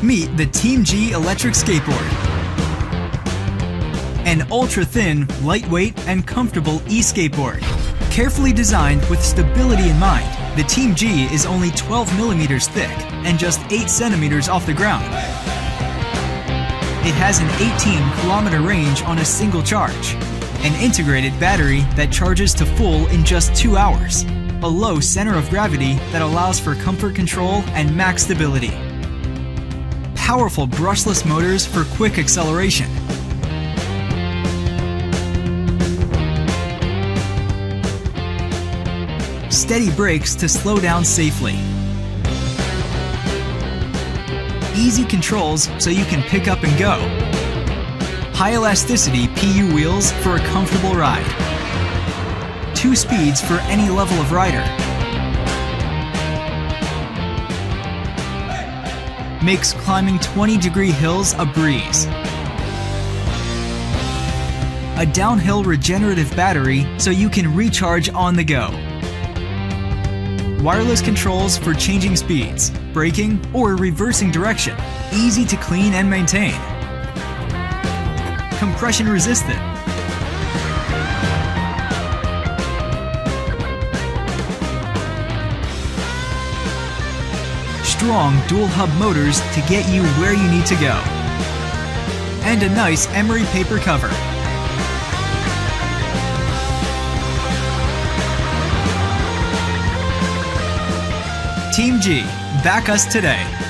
Meet the Teamgee electric skateboard. An ultra-thin, lightweight, and comfortable e-skateboard. Carefully designed with stability in mind, the Teamgee is only 12 millimeters thick and just 8 centimeters off the ground. It has an 18-kilometer range on a single charge, an integrated battery that charges to full in just 2 hours, a low center of gravity that allows for comfort control and max stability, powerful brushless motors for quick acceleration, steady brakes to slow down safely, easy controls so you can pick up and go, high elasticity PU wheels for a comfortable ride, 2 speeds for any level of rider, makes climbing 20-degree hills a breeze, a downhill regenerative battery so you can recharge on the go, wireless controls for changing speeds, braking, or reversing direction. Easy to clean and maintain. Compression resistant. Strong dual hub motors to get you where you need to go. And a nice emery paper cover. Teamgee, back us today.